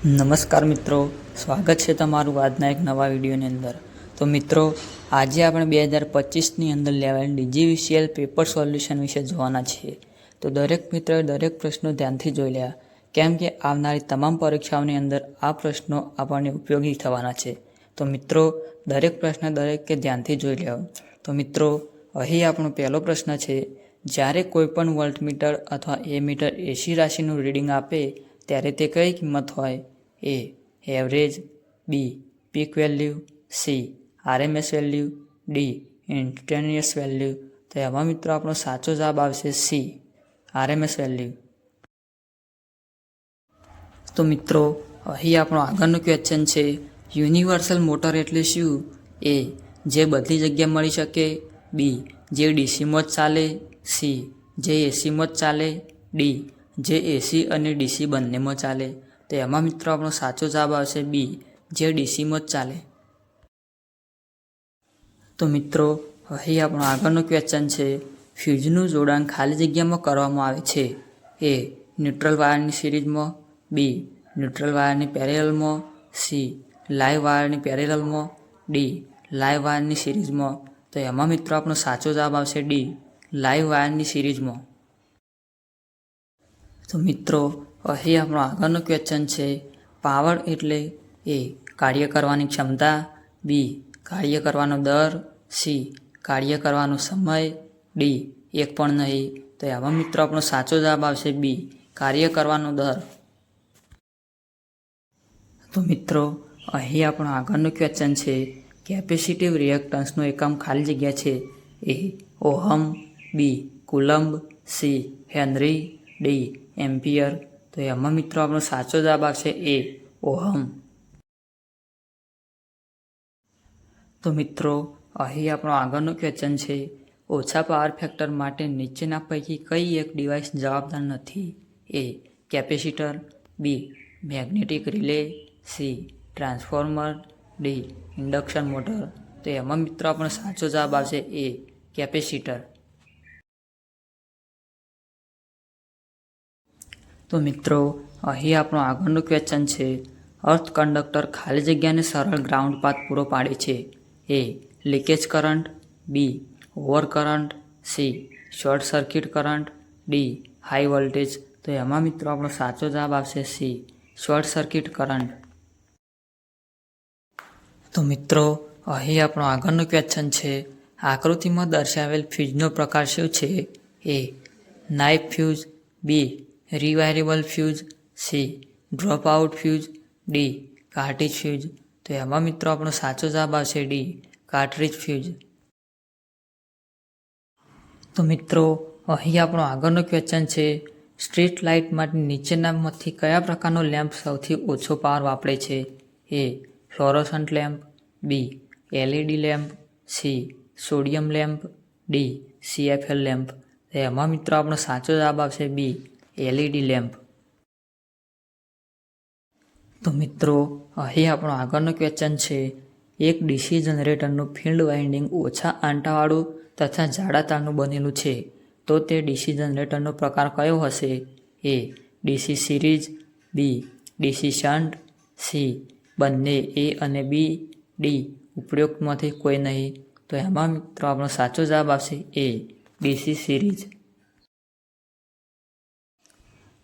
નમસ્કાર મિત્રો, સ્વાગત છે તમારું આજના એક નવા વિડીયોની અંદર. તો મિત્રો, આજે આપણે 2025ની અંદર લેવાયેલ DGVCL પેપર સોલ્યુશન વિશે જોવાના છીએ. તો દરેક મિત્રોએ દરેક પ્રશ્નો ધ્યાનથી જોઈ લેવા, કેમ કે આવનારી તમામ પરીક્ષાઓની અંદર આ પ્રશ્નો આપણને ઉપયોગી થવાના છે. તો મિત્રો, દરેક પ્રશ્ન દરેકે ધ્યાનથી જોઈ લેવા. તો મિત્રો, અહીં આપણો પહેલો પ્રશ્ન છે, જ્યારે કોઈપણ વોલ્ટમીટર અથવા એમીટર એસી રાશિનું રીડિંગ આપે ત્યારે તે કઈ કિંમત હોય? A. Average, B. Peak value, C. RMS value, D. Instantaneous value. તો એમાં મિત્રો આપણો સાચો જવાબ આવશે C. RMS value. તો મિત્રો, અહીં આપણો આગળનો ક્વેશ્ચન છે, યુનિવર્સલ મોટર એટલે શું? A. જે બધી જગ્યાએ મળી શકે, B. જે ડીસીમાં જ ચાલે, C. જે એસીમાં જ ચાલે, D. જે એસી અને ડીસી બંનેમાં ચાલે. તો એમાં મિત્રો આપણો સાચો જવાબ આવશે B. જે ડીસીમાં જ ચાલે. તો મિત્રો, અહીં આપણો આગળનો ક્વેશ્ચન છે, ફ્યુઝનું જોડાણ ખાલી જગ્યામાં કરવામાં આવે છે. A. ન્યુટ્રલ વાયરની સિરીઝમાં, B. ન્યુટ્રલ વાયરની પેરેલલમાં, C. લાઇવ વાયરની પેરેલલમાં, D. લાઇવ વાયરની સિરીઝમાં. તો એમાં મિત્રો આપણો સાચો જવાબ આવશે D. લાઇવ વાયરની સિરીઝમાં. તો મિત્રો, અહીં આપણો આગળનો ક્વેશ્ચન છે, પાવર એટલે A. કાર્ય કરવાની ક્ષમતા, B. કાર્ય કરવાનો દર, C. કાર્ય કરવાનો સમય, D. એક પણ નહીં. તો એમાં મિત્રો આપણો સાચો જવાબ આવશે B. કાર્ય કરવાનો દર. તો મિત્રો, અહીં આપણો આગળનો ક્વેશ્ચન છે, કેપેસિટિવ રિએક્ટન્સનો એકમ ખાલી જગ્યા છે. A. Ohm, B. Coulomb, C. Henry, D. Ampere. તો એમાં મિત્રો આપણો સાચો જવાબ આવશે A. ઓહમ. તો મિત્રો, અહીં આપણો આગળનો ક્વેશ્ચન છે, ઓછા પાવર ફેક્ટર માટે નીચેના પૈકી કઈ એક ડિવાઇસ જવાબદાર નથી? A. Capacitor, B. Magnetic relay, C. Transformer, D. Induction motor. તો એમાં મિત્રો આપણો સાચો જવાબ આવશે A. કેપેસિટર. તો મિત્રો, અહીં આપણો આગળનો ક્વેશ્ચન છે, અર્થ કંડક્ટર ખાલી જગ્યાને સરળ ગ્રાઉન્ડ પાથ પૂરો પાડે છે. A. Leakage current, B. Over current, C. Short circuit current, D. High voltage. તો એમાં મિત્રો આપણો સાચો જવાબ આવશે C. Short circuit current. તો મિત્રો, અહીં આપણો આગળનો ક્વેશ્ચન છે, આકૃતિમાં દર્શાવેલ ફ્યુઝનો પ્રકાર શું છે? A. Knife fuse, B. Rewirable fuse, C. Drop out fuse, D. Cartridge fuse. તો એમાં મિત્રો આપણો સાચો જવાબ આવશે D. Cartridge fuse. તો મિત્રો, અહીં આપણો આગળનો ક્વેશ્ચન છે, સ્ટ્રીટ લાઇટ માટે નીચેનામાંથી કયા પ્રકારનો લેમ્પ સૌથી ઓછો પાવર વાપરે છે? A. Fluorescent lamp, B. LED lamp, C. Sodium lamp, D. CFL lamp. તો એમાં મિત્રો આપણો સાચો જવાબ આવશે B. LED lamp. તો મિત્રો, અહીં આપણો આગળનો ક્વેશ્ચન છે, એક ડીસી જનરેટરનું ફિલ્ડ વાઇન્ડિંગ ઓછા આંટાવાળું તથા જાડા તારનું બનેલું છે. તો તે ડીસી જનરેટરનો પ્રકાર કયો હશે? A. DC series, B. DC shunt, C. બંને A અને B, D. ઉપરોક્તમાંથી કોઈ નહીં. તો એમાં મિત્રો આપણો સાચો જવાબ આવશે A. DC series.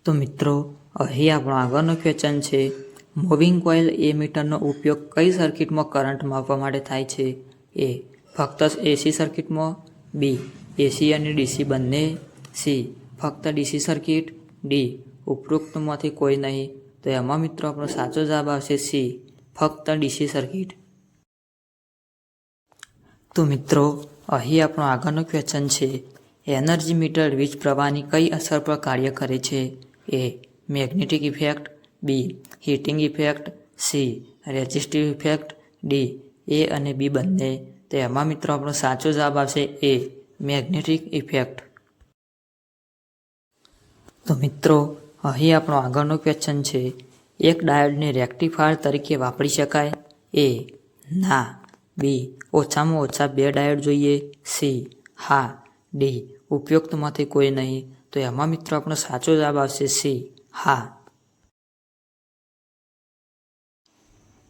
તો મિત્રો, અહીં આપણો આગળનો ક્વેશ્ચન છે, મૂવિંગ કોઇલ એમીટરનો ઉપયોગ કઈ સર્કિટમાં કરંટ માપવા માટે થાય છે? A. ફક્ત એસી સર્કિટમાં, B. એસી અને ડીસી બંને, C. ફક્ત ડીસી સર્કિટ, D. ઉપરોક્તમાંથી કોઈ નહીં. તો એમાં મિત્રો આપણો સાચો જવાબ આવશે C. ફક્ત ડીસી સર્કિટ. તો મિત્રો, અહીં આપણો આગળનો ક્વેશ્ચન છે, એનર્જી મીટર વીજ પ્રવાહની કઈ અસર પર કાર્ય કરે છે? A. Magnetic effect, B. Heating effect, C. Resistive effect, D. A અને B બંને. તો એમાં મિત્રો આપણો સાચો જવાબ આવશે A. Magnetic effect. તો મિત્રો, અહીં આપણો આગળનો ક્વેશ્ચન છે, એક ડાયોડને રેક્ટિફાયર તરીકે વાપરી શકાય? A. ના, B. ઓછામાં ઓછા 2 ડાયોડ જોઈએ, C. હા, D. ઉપરોક્તમાંથી કોઈ નહીં. તો એમાં મિત્રો આપણો સાચો જવાબ આવશે C. હા.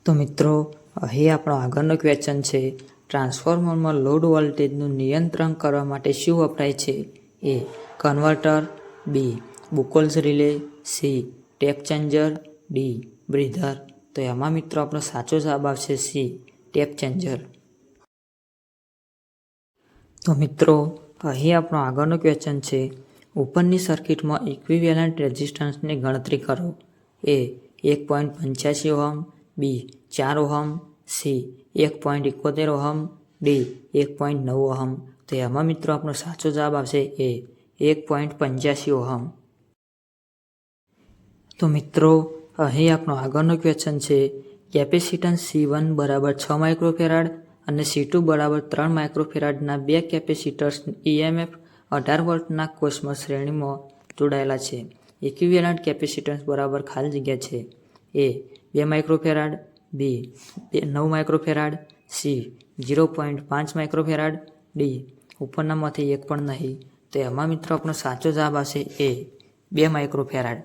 તો મિત્રો અહીં આપણો આગળનો ક્વેશ્ચન છે, ટ્રાન્સફોર્મરમાં લોડ વોલ્ટેજનું નિયંત્રણ કરવા માટે શું વપરાય છે? A. Converter, B. Buchholz relay, C. Tap changer, D. Breather. તો એમાં મિત્રો આપણો સાચો જવાબ આવશે સી. Tap changer. તો મિત્રો અહીં આપણો આગળનો ક્વેશ્ચન છે, ઉપરની સર્કિટમાં ઇક્વિવેલન્ટ રેઝિસ્ટન્સની ગણતરી કરો. એ. 1.85 ઓહમ, બી. 4 ohm, C. 1.71 ohm, D. 1.9 ohm. તો એમાં મિત્રો આપણો સાચો જવાબ આવશે એ. 1.85 ઓહમ. તો મિત્રો અહીં આપણો આગળનો ક્વેશ્ચન છે, કેપેસિટન્સ C1 બરાબર 6 માઇક્રોફેરાડ અને C2 બરાબર 3 માઇક્રોફેરાડના બે કેપેસિટર્સ EMF 18 વોલ્ટના કોસ્મોસ શ્રેણીમાં જોડાયેલા છે. ઇક્વિવેલન્ટ કેપેસિટન્સ બરાબર ખાલી જગ્યા છે. A. 2 microfarad, B. 9 microfarad, C. 0.5 microfarad, D. ઉપરનામાંથી એક પણ નહીં. તો એમાં મિત્રો આપણો સાચો જવાબ આવશે એ. 2 માઇક્રોફેરાડ.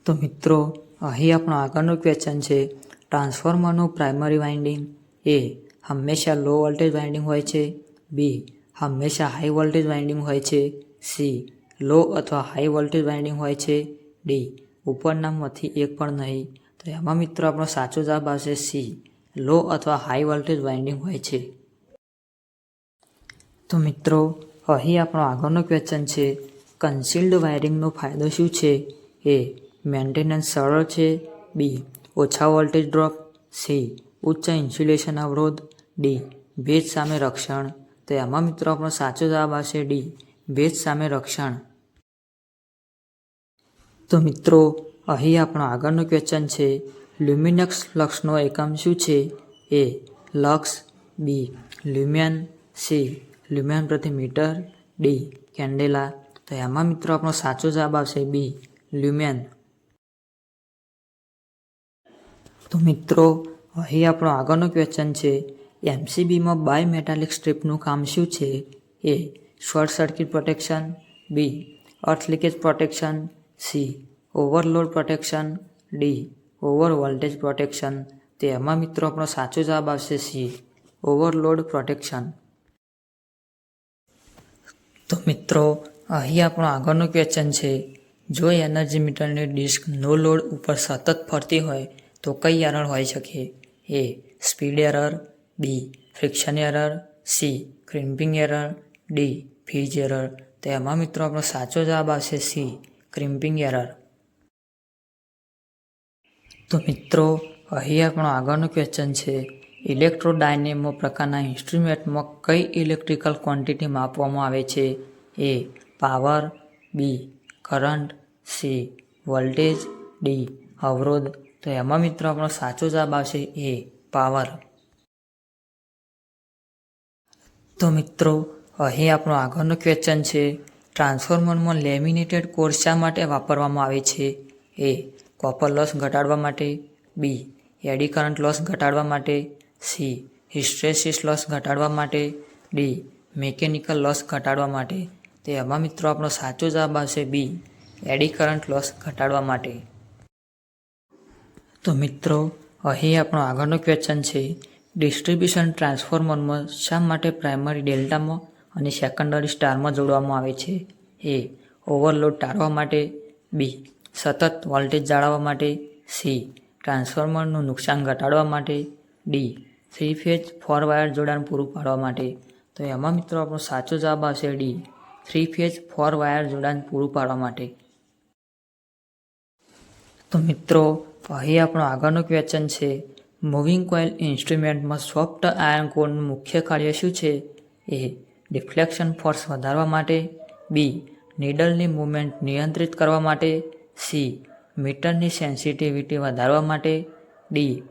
તો મિત્રો અહીં આપણો આગળનો ક્વેશ્ચન છે, ટ્રાન્સફોર્મરનું પ્રાઇમરી વાઇન્ડિંગ. એ. હંમેશા લો વોલ્ટેજ વાઇન્ડિંગ હોય છે, બી. હંમેશા હાઈ વોલ્ટેજ વાઇન્ડિંગ હોય છે, સી. લો અથવા હાઈ વોલ્ટેજ વાઇન્ડિંગ હોય છે, ડી. ઉપરનામાંથી એક પણ નહીં. તો એમાં મિત્રો આપણો સાચો જવાબ આવશે સી. લો અથવા હાઈ વોલ્ટેજ વાઇન્ડિંગ હોય છે. તો મિત્રો અહીં આપણો આગળનો ક્વેશ્ચન છે, કન્સીલ્ડ વાયરિંગનો ફાયદો શું છે? એ. મેન્ટેનન્સ સરળ છે, બી. ઓછા વોલ્ટેજ ડ્રોપ, સી. ઉચ્ચ ઇન્સ્યુલેશન અવરોધ, ડી. ભેજ સામે રક્ષણ. તો એમાં મિત્રો આપણો સાચો જવાબ આવશે ડી. ભેજ સામે રક્ષણ. તો મિત્રો અહીં આપણો આગળનો ક્વેશ્ચન છે, લ્યુમિનક્સ ફ્લક્સનો એકમ શું છે? એ. લક્સ, બી. લ્યુમેન, સી. લ્યુમેન પ્રતિ મીટર, ડી. કેન્ડેલા. તો એમાં મિત્રો આપણો સાચો જવાબ આવશે બી. લ્યુમેન. તો મિત્રો અહીં આપણો આગળનો ક્વેશ્ચન છે, MCBમાં બાય મેટાલિક સ્ટ્રીપનું કામ શું છે? A. Short circuit protection, B. Earth leakage protection, C. Overload protection, D. Over voltage protection. તો એમાં મિત્રો આપણો સાચો જવાબ આવશે સી. Overload protection. તો મિત્રો અહીં આપણો આગળનો ક્વેશ્ચન છે, જો એનર્જી મીટરની ડિસ્ક નો લોડ ઉપર સતત ફરતી હોય તો કઈ એરર હોઈ શકે? A. Speed error, B. Friction error, C. Crimping error, D. Phase error. તો એમાં મિત્રો આપણો સાચો જવાબ આવશે સી. Crimping error. તો મિત્રો અહીં આપણો આગળનો ક્વેશ્ચન છે, ઇલેક્ટ્રોડાયનેમો પ્રકારના ઇન્સ્ટ્રુમેન્ટમાં કઈ ઇલેક્ટ્રિકલ ક્વોન્ટિટી માપવામાં આવે છે? A. Power, B. Current, C. Voltage, D. અવરોધ. તો એમાં મિત્રો આપણો સાચો જવાબ આવશે એ. પાવર. તો મિત્રો અહીં આપણો આગળનો ક્વેશ્ચન છે, ટ્રાન્સફોર્મરમાં લેમિનેટેડ કોર શા માટે વાપરવામાં આવે છે? એ. કોપર લોસ ઘટાડવા માટે, બી. એડી કરંટ લોસ ઘટાડવા માટે, સી. હિસ્ટ્રેસિસ લોસ ઘટાડવા માટે, ડી. મિકેનિકલ લોસ ઘટાડવા માટે. તો એમાં મિત્રો આપણો સાચો જવાબ આવશે બી. એડી કરંટ લોસ ઘટાડવા માટે. તો મિત્રો અહીં આપણો આગળનો ક્વેશ્ચન છે, ડિસ્ટ્રીબ્યુશન ટ્રાન્સફોર્મરમાં શા માટે પ્રાઇમરી ડેલ્ટામાં અને સેકન્ડરી સ્ટારમાં જોડવામાં આવે છે? એ. ઓવરલોડ ટાળવા માટે, બી. સતત વોલ્ટેજ જાળવવા માટે, સી. ટ્રાન્સફોર્મરનું નુકસાન ઘટાડવા માટે, ડી. 3 ફેઝ 4 વાયર જોડાણ પૂરું પાડવા માટે. તો એમાં મિત્રો આપણો સાચો જવાબ આવશે ડી. 3 ફેઝ 4 વાયર જોડાણ પૂરું પાડવા માટે. તો મિત્રો અહીં આપણો આગળનો ક્વેશ્ચન છે, મૂવિંગ કોઇલ ઇન્સ્ટ્રુમેન્ટમાં સોફ્ટ આયર્ન કોરનું મુખ્ય કાર્ય શું છે? એ. ડિફ્લેક્શન ફોર્સ વધારવા માટે, બી. નીડલની મૂવમેન્ટ નિયંત્રિત કરવા માટે, સી. મીટરની સેન્સિટિવિટી વધારવા માટે, ડી.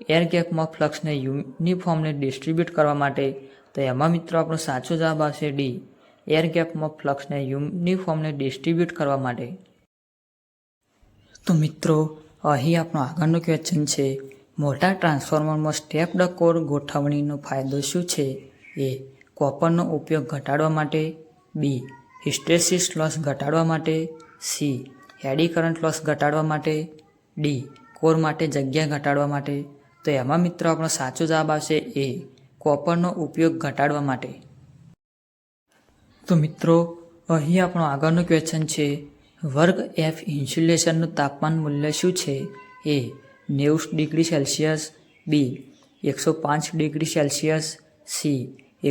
એર ગેપમાં ફ્લક્સને યુનિફોર્મલી ડિસ્ટ્રીબ્યુટ કરવા માટે. તો એમાં મિત્રો આપણો સાચો જવાબ આવશે ડી. એર ગેપમાં ફ્લક્સને યુનિફોર્મલી ડિસ્ટ્રીબ્યુટ કરવા માટે. તો મિત્રો અહીં આપણો આગળનો ક્વેશ્ચન છે, મોટા ટ્રાન્સફોર્મરમાં સ્ટેપ્ડ કોર ગોઠવણીનો ફાયદો શું છે? એ. કોપરનો ઉપયોગ ઘટાડવા માટે, બી. હિસ્ટ્રેસિસ લોસ ઘટાડવા માટે, સી. એડી કરંટ લોસ ઘટાડવા માટે, ડી. કોર માટે જગ્યા ઘટાડવા માટે? તો એમાં મિત્રો આપણો સાચો જવાબ આવશે એ, કોપરનો ઉપયોગ ઘટાડવા માટે. તો મિત્રો અહીં આપણો આગળનો ક્વેશ્ચન છે, વર્ગ F ઇન્સ્યુલેશનનું તાપમાન મૂલ્ય શું છે? એ 90 ડિગ્રી સેલ્સિયસ, બી 105 degree Celsius, C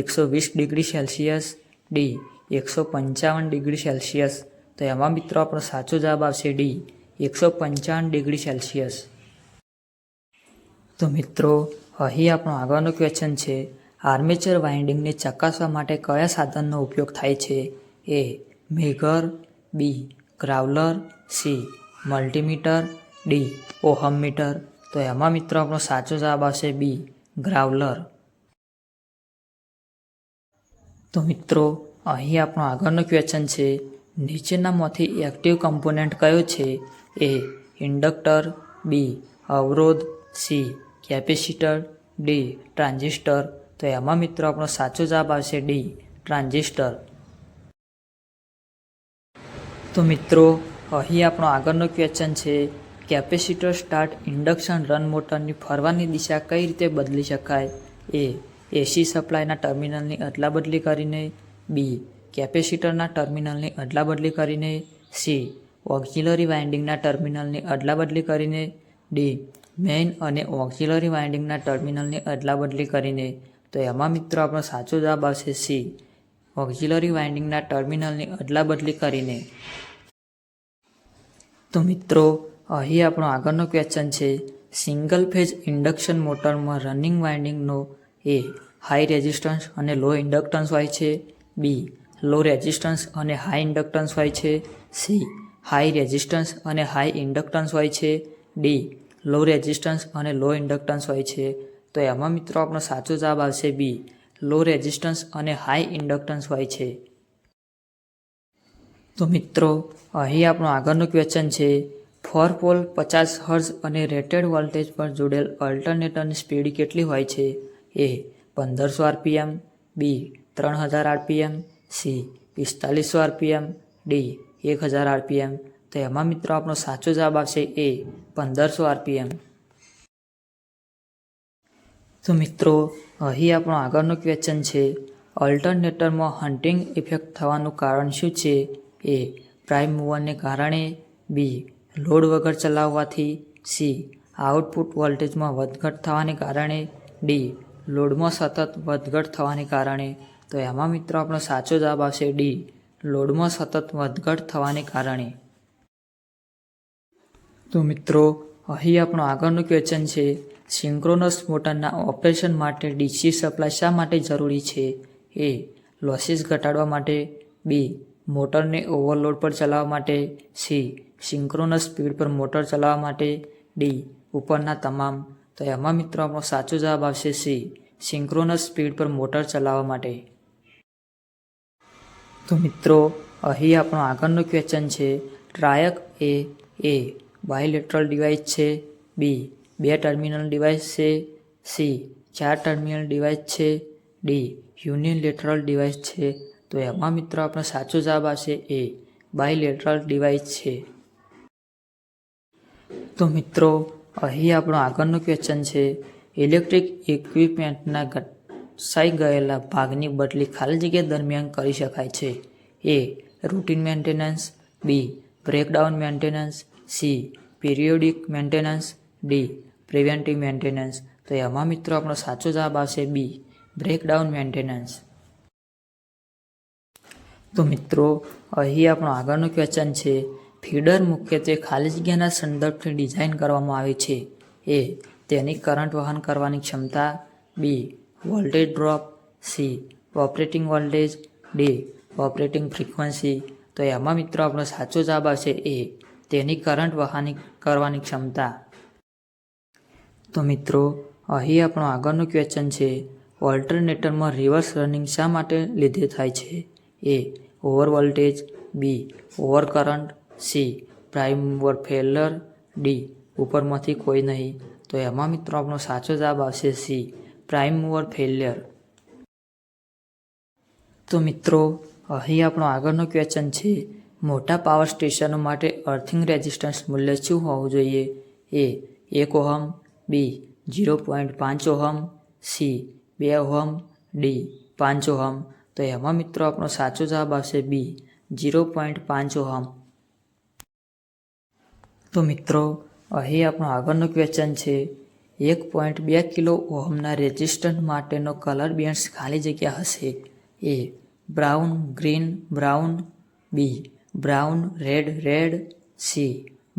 120 degree Celsius, D 155 degree Celsius. તો એમાં મિત્રો આપણો સાચો જવાબ આવશે ડી 155 ડિગ્રી સેલ્સિયસ. તો મિત્રો અહીં આપણો આગળનો ક્વેશ્ચન છે, આર્મેચર વાઇન્ડિંગને ચકાસવા માટે કયા સાધનનો ઉપયોગ થાય છે? A megger, B growler, C multimeter, D ohm meter. તો એમાં મિત્રો આપણો સાચો જવાબ આવશે બી ગ્રાઉલર. તો મિત્રો અહીં આપણો આગળનો ક્વેશ્ચન છે, નીચેનામાંથી એક્ટિવ કમ્પોનન્ટ કયો છે? એ ઇન્ડક્ટર, બી અવરોધ, સી કેપેસિટર, ડી ટ્રાન્ઝિસ્ટર. તો એમાં મિત્રો આપણો સાચો જવાબ આવશે ડી ટ્રાન્ઝિસ્ટર. તો મિત્રો અહીં આપણો આગળનો ક્વેશ્ચન છે, કેપેસિટર સ્ટાર્ટ ઇન્ડક્શન રન મોટરની ફરવાની દિશા કઈ રીતે બદલી શકાય? એ એસી સપ્લાયના ટર્મિનલની અદલાબદલી કરીને, બી કેપેસિટરના ટર્મિનલની અદલાબદલી કરીને, સી ઓક્ઝિલરી વાઇન્ડિંગના ટર્મિનલની અદલાબદલી કરીને, ડી મેઇન અને ઓક્ઝિલરી વાઇન્ડિંગના ટર્મિનલની અદલાબદલી કરીને. તો એમાં મિત્રો આપણો સાચો જવાબ આવશે સી ઓક્ઝિલરી વાઇન્ડિંગના ટર્મિનલની અદલાબદલી કરીને. તો મિત્રો અહીં આપણો આગળનો ક્વેશ્ચન છે, સિંગલ ફેઝ ઇન્ડક્શન મોટરમાં રનિંગ વાઇન્ડિંગનો એ હાઈ રેઝિસ્ટન્સ અને લો ઇન્ડક્ટન્સ હોય છે, બી લો રેઝિસ્ટન્સ અને હાઈ ઇન્ડક્ટન્સ હોય છે, સી હાઈ રેઝિસ્ટન્સ અને હાઈ ઇન્ડક્ટન્સ હોય છે, ડી લો રેઝિસ્ટન્સ અને લો ઇન્ડક્ટન્સ હોય છે. તો એમાં મિત્રો આપણો સાચો જવાબ આવશે બી લો રેઝિસ્ટન્સ અને હાઈ ઇન્ડક્ટન્સ હોય છે. તો મિત્રો અહીં આપણો આગળનો ક્વેશ્ચન છે, 4 પોલ 50 હર્ટ્ઝ અને રેટેડ વોલ્ટેજ પર જોડેલ અલ્ટરનેટરની સ્પીડ કેટલી હોય છે? એ 1500 RPM, બી 3000 RPM, C 4500 RPM, D 1000 RPM. તો એમાં મિત્રો આપણો સાચો જવાબ આવશે એ 1500 RPM. તો મિત્રો અહીં આપણો આગળનો ક્વેશ્ચન છે, અલ્ટરનેટરમાં હન્ટિંગ ઇફેક્ટ થવાનું કારણ શું છે? એ પ્રાઇમ મૂવરને કારણે, બી લોડ વગર ચલાવવાથી, સી આઉટપુટ વોલ્ટેજમાં વધઘટ થવાને કારણે, ડી લોડમાં સતત વધઘટ થવાને કારણે. તો એમાં મિત્રો આપણો સાચો જવાબ આવશે ડી લોડમાં સતત વધઘટ થવાને કારણે. તો મિત્રો અહીં આપણો આગળનો ક્વેશ્ચન છે, સિંક્રોનસ મોટરના ઓપરેશન માટે ડીસી સપ્લાય શા માટે જરૂરી છે? એ લોસીસ ઘટાડવા માટે, બી મોટરને ઓવરલોડ પર ચલાવવા માટે, સી સિંક્રોનસ સ્પીડ પર મોટર ચલાવવા માટે, ડી ઉપરના તમામ. તો એમાં મિત્રો આપણો સાચો જવાબ આવશે સી સિંક્રોનસ સ્પીડ પર મોટર ચલાવવા માટે. તો મિત્રો અહીં આપણો આગળનો ક્વેશ્ચન છે, ટ્રાયક એ બાયલેટરલ ડિવાઇસ છે, બી 2 ટર્મિનલ ડિવાઇસ છે, સી 4 ટર્મિનલ ડિવાઇસ છે, ડી યુનિલેટરલ ડિવાઇસ છે. તો એમાં મિત્રો આપણો સાચો જવાબ આવશે એ બાયલેટરલ ડિવાઇસ છે. તો મિત્રો અહીં આપણો આગળનો ક્વેશ્ચન છે, ઇલેક્ટ્રિક ઇક્વિપમેન્ટના ઘસાઈ ગયેલા ભાગની બદલી ખાલી જગ્યા દરમિયાન કરી શકાય છે? A routine maintenance, B breakdown maintenance, C periodic maintenance, D preventive maintenance. તો એમાં મિત્રો આપણો સાચો જવાબ આવશે બી બ્રેકડાઉન મેન્ટેનન્સ. તો મિત્રો અહીં આપણો આગળનો ક્વેશ્ચન છે, ફીડર મુખ્યત્વે ખાલી જગ્યાના સંદર્ભથી ડિઝાઇન કરવામાં આવે છે? એ તેની કરંટ વહન કરવાની ક્ષમતા, B voltage drop, C operating voltage, D operating frequency. તો એમાં મિત્રો આપણો સાચો જવાબ આવશે એ તેની કરંટ વહન કરવાની ક્ષમતા. તો મિત્રો અહીં આપણો આગળનો ક્વેશ્ચન છે, ઓલ્ટરનેટરમાં રિવર્સ રનિંગ શા માટે લીધે થાય છે? A over voltage, B over current, C prime mover failure, D ઉપરમાંથી કોઈ નહીં. તો એમાં મિત્રો આપણો સાચો જવાબ આવશે સી પ્રાઇમ મૂવર ફેલિયર. તો મિત્રો અહીં આપણો આગળનો ક્વેશ્ચન છે, મોટા પાવર સ્ટેશનો માટે અર્થિંગ રેઝિસ્ટન્સ મૂલ્ય શું હોવું જોઈએ? એ 1 ઓહમ, બી 0.5 ohm, C 2 ohm, D 5 ohm. તો એમાં મિત્રો આપણો સાચો જવાબ આવશે બી 0.5 ઓહમ. તો મિત્રો અહીં આપણો આગળનો ક્વેશ્ચન છે 1.2 કિલો ઓહમના રેઝિસ્ટન્સ માટેનો કલર બેન્ડ્સ ખાલી જગ્યા હશે. A brown green brown, B brown red red, C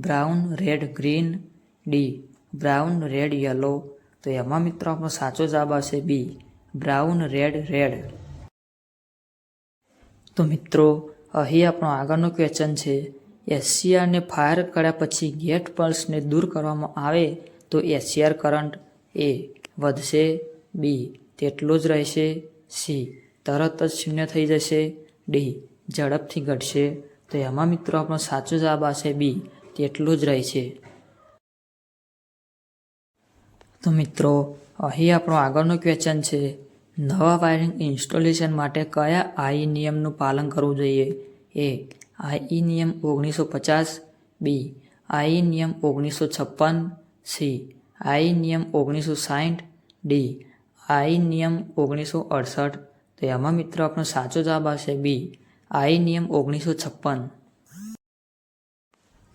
brown red green, D brown red yellow. તો એમાં મિત્રો આપણો સાચો જવાબ આવશે બી બ્રાઉન રેડ રેડ. તો મિત્રો અહીં આપણો આગળનો ક્વેશ્ચન છે એસસીઆરને ફાયર કર્યા પછી ગેટ પલ્સને દૂર કરવામાં આવે તો એસસીઆર કરંટ એ વધશે, બી તેટલો જ રહેશે, સી તરત જ શૂન્ય થઈ જશે, ડી ઝડપથી ઘટશે. તો એમાં મિત્રો આપણો સાચો જવાબ આવશે બી તેટલો જ રહેશે. તો મિત્રો અહીં આપણો આગળનો ક્વેશ્ચન છે નવા વાયરિંગ ઇન્સ્ટોલેશન માટે કયા આઈ નિયમનું પાલન કરવું જોઈએ. એ આઈ નિયમ 1950, બી આઈ નિયમ 1956, સી આઈ નિયમ 1960, ડી આઈ નિયમ 1968. તો એમાં મિત્રો આપણો સાચો જવાબ આવશે બી આઈ નિયમ 1956.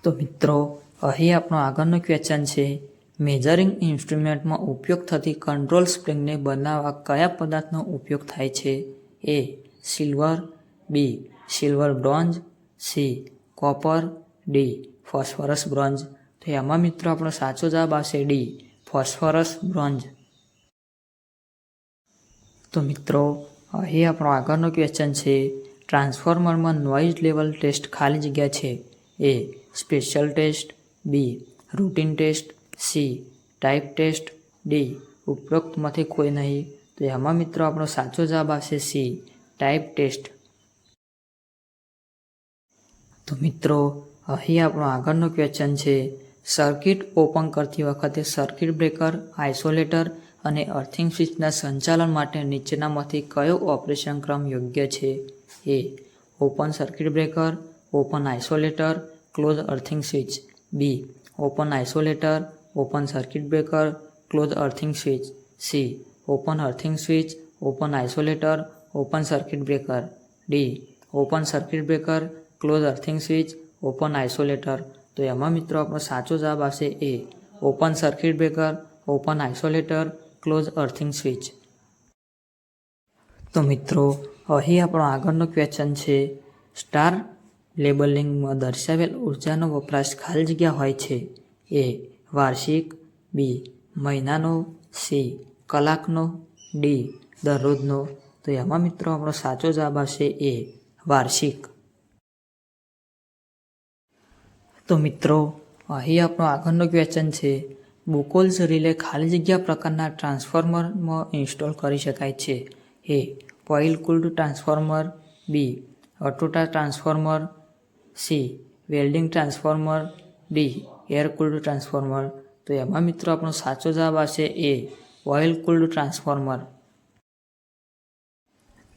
તો મિત્રો અહીં આપણો આગળનો ક્વેશ્ચન છે મેજરિંગ ઇન્સ્ટ્રુમેન્ટમાં ઉપયોગ થતી કંટ્રોલ સ્પ્રિંગને બનાવવા કયા પદાર્થનો ઉપયોગ થાય છે. A silver, B silver bronze, C copper, D phosphorus bronze. તો એમાં મિત્રો આપણો સાચો જવાબ આવશે ડી ફોસ્ફરસ બ્રોન્ઝ. તો મિત્રો અહીં આપણો આગળનો ક્વેશ્ચન છે ટ્રાન્સફોર્મરમાં નોઇઝ લેવલ ટેસ્ટ ખાલી જગ્યા છે. A special test, B routine test, C type test, D ઉપરોક્તમાંથી કોઈ નહીં. તો એમાં મિત્રો આપણો સાચો જવાબ આવશે સી ટાઈપ ટેસ્ટ. તો મિત્રો અહીં આપણો આગળનો ક્વેશ્ચન છે સર્કિટ ઓપન કરતી વખતે સર્કિટ બ્રેકર, આઇસોલેટર અને અર્થિંગ સ્વિચના સંચાલન માટે નીચેનામાંથી કયો ઓપરેશન ક્રમ યોગ્ય છે. A open circuit breaker, open isolator, close earthing switch, B open isolator, open circuit breaker, close earthing switch, C open earthing switch, open isolator, open circuit breaker, D open circuit breaker, close earthing switch, open isolator. તો એમાં મિત્રો આપણો સાચો જવાબ આવશે A open circuit breaker, open isolator, close earthing switch. તો મિત્રો અહીં આપણો આગળનો ક્વેશ્ચન છે સ્ટાર લેબલિંગમાં દર્શાવેલ ઉર્જાનો વપરાશ ખાલી જગ્યા હોય છે. એ વાર્ષિક, બી મહિનાનો, સી કલાકનો, ડી દરરોજનો. તો એમાં મિત્રો આપણો સાચો જવાબ આવશે એ વાર્ષિક. તો મિત્રો અહીં આપણો આગળનો ક્વેશ્ચન છે બુકોલ્સ રિલે ખાલી જગ્યા પ્રકારના ટ્રાન્સફોર્મરમાં ઇન્સ્ટોલ કરી શકાય છે. A oil cooled transformer, B auto transformer, C welding transformer, D air cooled transformer. તો એમાં મિત્રો આપણો સાચો જવાબ આવશે એ ઓઇલ કુલ્ડ ટ્રાન્સફોર્મર.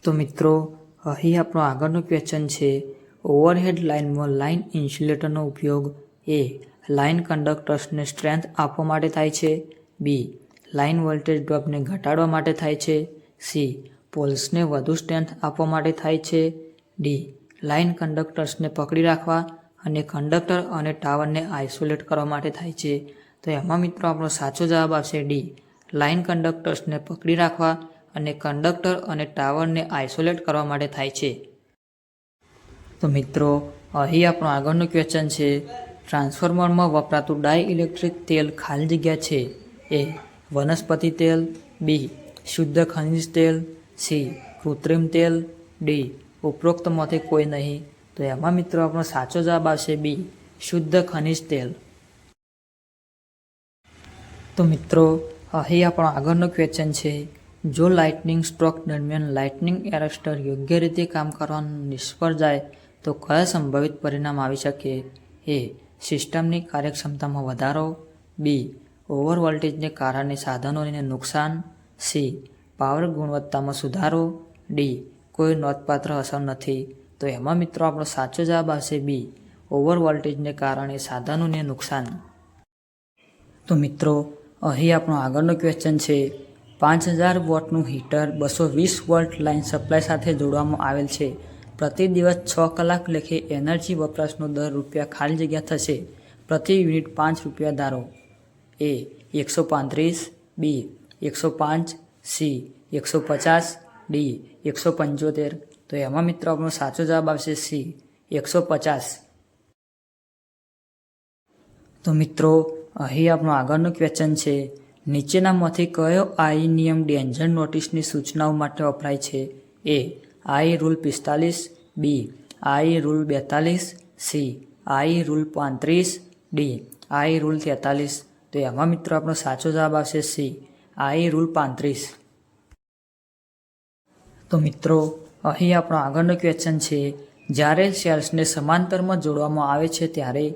તો મિત્રો અહીં આપણો આગળનો ક્વેશ્ચન છે ઓવરહેડ લાઇનમાં લાઇન ઇન્સ્યુલેટરનો ઉપયોગ. એ લાઇન કંડક્ટર્સને સ્ટ્રેન્થ આપવા માટે થાય છે, બી લાઇન વોલ્ટેજ ડ્રોપને ઘટાડવા માટે થાય છે, સી પોલ્સને વધુ સ્ટ્રેન્થ આપવા માટે થાય છે, ડી લાઇન કંડક્ટર્સને પકડી રાખવા અને કંડક્ટર અને ટાવરને આઇસોલેટ કરવા માટે થાય છે. તો એમાં મિત્રો આપણો સાચો જવાબ આવશે ડી લાઇન કંડક્ટર્સને પકડી રાખવા અને કંડક્ટર અને ટાવરને આઇસોલેટ કરવા માટે થાય છે. તો મિત્રો અહીં આપણો આગળનો ક્વેશ્ચન છે ટ્રાન્સફોર્મરમાં વપરાતું ડાયઇલેક્ટ્રિક તેલ ખાલી જગ્યા છે. એ વનસ્પતિ તેલ, બી શુદ્ધ ખનિજ તેલ, સી કૃત્રિમ તેલ, ડી ઉપરોક્તમાંથી કોઈ નહીં. તો એમાં મિત્રો આપણો સાચો જવાબ આવશે બી શુદ્ધ ખનિજ તેલ. તો મિત્રો અહીં આપણો આગળનો ક્વેશ્ચન છે જો લાઇટનિંગ સ્ટ્રોક દરમિયાન લાઇટનિંગ એરેસ્ટર યોગ્ય રીતે કામ કરવાનું નિષ્ફળ જાય તો કયા સંભવિત પરિણામ આવી શકે. એ સિસ્ટમની કાર્યક્ષમતામાં વધારો, બી ઓવર વોલ્ટેજને કારણે સાધનોને નુકસાન, સી પાવર ગુણવત્તામાં સુધારો, ડી કોઈ નોંધપાત્ર અસર નથી. તો એમાં મિત્રો આપણો સાચો જવાબ આવશે બી ઓવર વોલ્ટેજને કારણે સાધનોને નુકસાન. તો મિત્રો અહીં આપણો આગળનો ક્વેશ્ચન છે 5000 વોટનું હીટર 220 વોલ્ટ લાઇન સપ્લાય સાથે જોડવામાં આવેલ છે. પ્રતિ દિવસ 6 કલાક લેખે એનર્જી વપરાશનો દર રૂપિયા ખાલી જગ્યા થશે પ્રતિ યુનિટ 5 રૂપિયા ધારો. એ 135, બી 105, સી 150, ડી 175. તો એમાં મિત્રો આપણો સાચો જવાબ આવશે સી 150. તો મિત્રો અહીં આપણો આગળનો ક્વેશ્ચન છે નીચેનામાંથી કયો આઈ નિયમ ડેન્જર નોટિસની સૂચનાઓ માટે વપરાય છે? A I rule 45, B I rule 42, C I rule 35, D I rule 43. તો એમાં મિત્રો આપણો સાચો જવાબ આવશે સી આઈ રૂલ 35. તો મિત્રો અહીં આપણો આગળનો ક્વેશ્ચન છે જ્યારે સેલ્સને સમાંતરમાં જોડવામાં આવે છે ત્યારે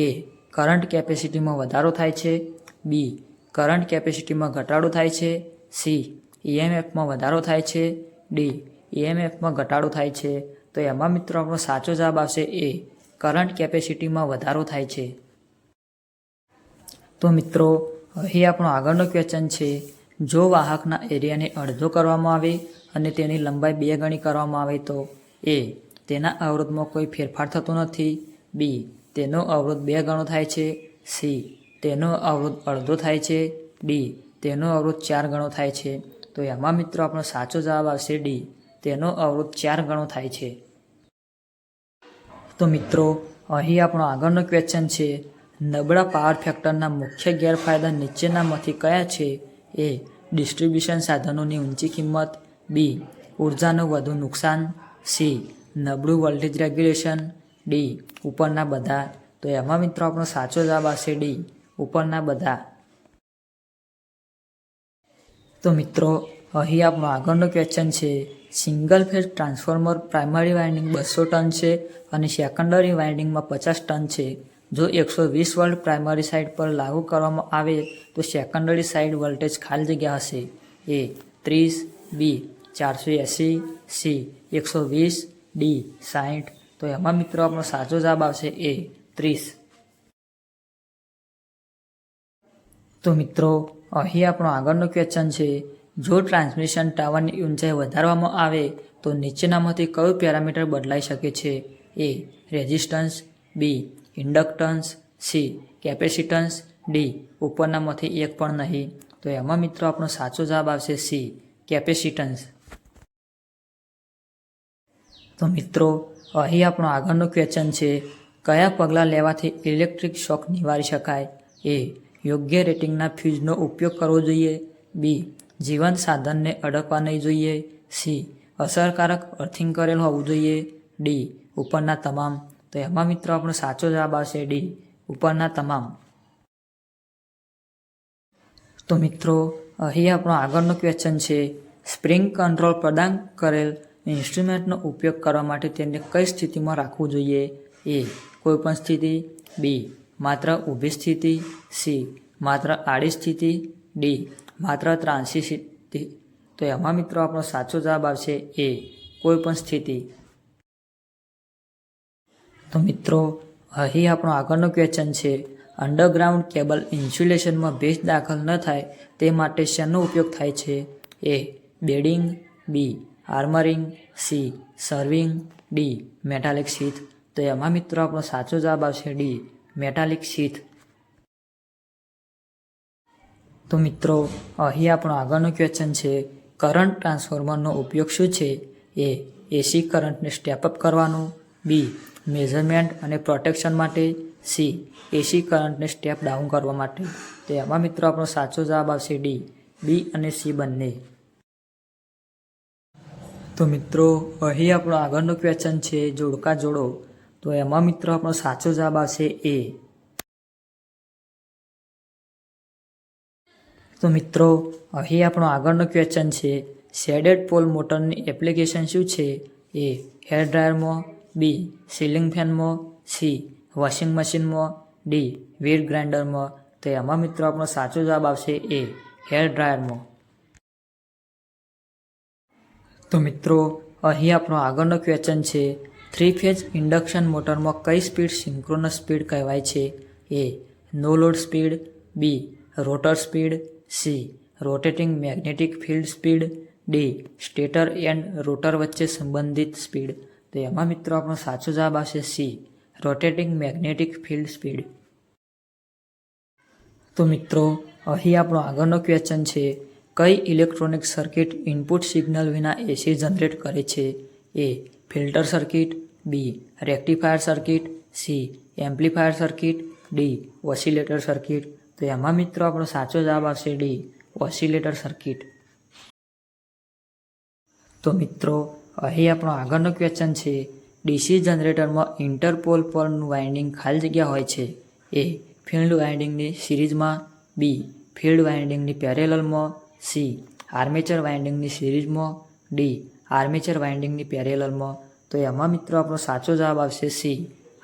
એ કરંટ કેપેસિટીમાં વધારો થાય છે, બી કરંટ કેપેસિટીમાં ઘટાડો થાય છે, સી ઈએમએફમાં વધારો થાય છે, ડી ઈએમએફમાં ઘટાડો થાય છે. તો એમાં મિત્રો આપણો સાચો જવાબ આવશે એ કરંટ કેપેસિટીમાં વધારો થાય છે. તો મિત્રો અહીં આપણો આગળનો ક્વેશ્ચન છે જો વાહકના એરિયાને અડધો કરવામાં આવે અને તેની લંબાઈ 2 ગણી કરવામાં આવે તો એ તેના અવરોધમાં કોઈ ફેરફાર થતો નથી, બી તેનો અવરોધ 2 ગણો થાય છે, સી તેનો અવરોધ અડધો થાય છે, ડી તેનો અવરોધ 4 ગણો થાય છે. તો એમાં મિત્રો આપણો સાચો જવાબ આવશે ડી તેનો અવરોધ 4 ગણો થાય છે. તો મિત્રો અહીં આપણો આગળનો ક્વેશ્ચન છે નબળા પાવર ફેક્ટરના મુખ્ય ગેરફાયદા નીચેનામાંથી કયા છે? એ ડિસ્ટ્રીબ્યુશન સાધનોની ઊંચી કિંમત, બી ઉર્જાનું વધુ નુકસાન, સી નબળું વોલ્ટેજ રેગ્યુલેશન, ડી ઉપરના બધા. તો એમાં મિત્રો આપણો સાચો જવાબ આવશે ડી ઉપરના બધા. તો મિત્રો અહીં આપણો આગળનો ક્વેશ્ચન છે single phase transformer primary winding 200 turn છે અને સેકન્ડરી વાઇન્ડિંગમાં 50 ટન છે. જો 120 વોલ્ટ પ્રાઇમરી સાઇડ પર લાગુ કરવામાં આવે તો સેકન્ડરી સાઇડ વોલ્ટેજ ખાલી જગ્યા હશે. એ 30, બી 480, સી 120, ડી 60. તો એમાં મિત્રો આપણો સાચો જવાબ આવશે એ 30. તો મિત્રો અહીં આપણો આગળનો ક્વેશ્ચન છે જો ટ્રાન્સમિશન ટાવરની ઊંચાઈ વધારવામાં આવે તો નીચેનામાંથી કયું પેરામીટર બદલાઈ શકે છે? એ રેઝિસ્ટન્સ, બી ઇન્ડક્ટન્સ, સી કેપેસિટન્સ, ડી ઉપરનામાંથી એક પણ નહીં. તો એમાં મિત્રો આપણો સાચો જવાબ આવશે સી કેપેસિટન્સ. તો મિત્રો અહીં આપણો આગળનો ક્વેશ્ચન છે કયા પગલાં લેવાથી ઇલેક્ટ્રિક શોક નિવારી શકાય? એ યોગ્ય રેટિંગના ફ્યુઝનો ઉપયોગ કરવો જોઈએ, બી જીવંત સાધનને અડકવા નહીં જોઈએ, સી અસરકારક અર્થિંગ કરેલ હોવું જોઈએ, ડી ઉપરના તમામ. તો એમાં મિત્રો આપણો સાચો જવાબ આવશે ડી ઉપરના તમામ. તો મિત્રો અહીં આપણો આગળનો ક્વેશ્ચન છે સ્પ્રિંગ કંટ્રોલ પ્રદાન કરેલ ઇન્સ્ટ્રુમેન્ટનો ઉપયોગ કરવા માટે તેને કઈ સ્થિતિમાં રાખવું જોઈએ? એ કોઈપણ સ્થિતિ, બી માત્ર ઊભી સ્થિતિ, સી માત્ર આડી સ્થિતિ, ડી માત્ર ત્રાંસી સ્થિતિ. તો એમાં મિત્રો આપણો સાચો જવાબ આવશે એ કોઈપણ સ્થિતિ. તો મિત્રો અહીં આપણો આગળનો ક્વેશ્ચન છે અંડરગ્રાઉન્ડ કેબલ ઇન્સ્યુલેશનમાં ભેજ દાખલ ન થાય તે માટે શેનો ઉપયોગ થાય છે? A bedding, B armouring, C serving, D metallic sheath. તો એમાં મિત્રો આપણો સાચો જવાબ આવશે ડી મેટાલિક શીથ. તો મિત્રો અહીં આપણો આગળનો ક્વેશ્ચન છે કરંટ ટ્રાન્સફોર્મરનો ઉપયોગ શું છે? એ એસી કરંટને સ્ટેપઅપ કરવાનું, બી મેઝરમેન્ટ અને પ્રોટેક્શન માટે, સી એસી કરંટને સ્ટેપ ડાઉન કરવા માટે. તો એમાં મિત્રો આપણો સાચો જવાબ આવશે ડી બી અને સી બંને. તો મિત્રો અહીં આપણો આગળનો ક્વેશ્ચન છે જોડકા જોડો. તો એમાં મિત્રો આપણો સાચો જવાબ આવશે એ. તો મિત્રો અહીં આપણો આગળનો ક્વેશ્ચન છે શેડેડ પોલ મોટરની એપ્લિકેશન શું છે? એ હેર ડ્રાયરમાં, બી સીલિંગ ફેનમાં, સી વોશિંગ મશીનમાં, ડી વીર ગ્રાઇન્ડરમાં. તો એમાં મિત્રો આપણો સાચો જવાબ આવશે એ હેર ડ્રાયરમાં. તો મિત્રો અહીં આપણો આગળનો ક્વેશ્ચન છે 3 ફેઝ ઇન્ડક્શન મોટરમાં કઈ સ્પીડ સિંક્રોનસ સ્પીડ કહેવાય છે? A no load speed, B rotor speed, C rotating magnetic field speed, D stator and rotor વચ્ચે સંબંધિત સ્પીડ. તો એમાં મિત્રો આપણો સાચો જવાબ આવશે C rotating magnetic field speed. તો મિત્રો અહીં આપણો આગળનો ક્વેશ્ચન છે, કઈ ઇલેક્ટ્રોનિક સર્કિટ ઇનપુટ સિગ્નલ વિના એસી જનરેટ કરે છે? A filter circuit, B rectifier circuit, C amplifier circuit, D oscillator circuit. તો એમાં મિત્રો આપણો સાચો જવાબ આવશે ડી ઓસિલેટર સર્કિટ. તો મિત્રો અહીં આપણો આગળનો ક્વેશ્ચન છે, ડીસી જનરેટરમાં ઇન્ટરપોલ પરનું વાઇન્ડિંગ ખાલી જગ્યા હોય છે. એ ફિલ્ડ વાઇન્ડિંગની સિરીઝમાં, બી ફિલ્ડ વાઇન્ડિંગની પેરેલલમાં, સી આર્મેચર વાઇન્ડિંગની સિરીઝમાં, ડી આર્મેચર વાઇન્ડિંગની પેરેલલમાં. તો એમાં મિત્રો આપણો સાચો જવાબ આવશે સી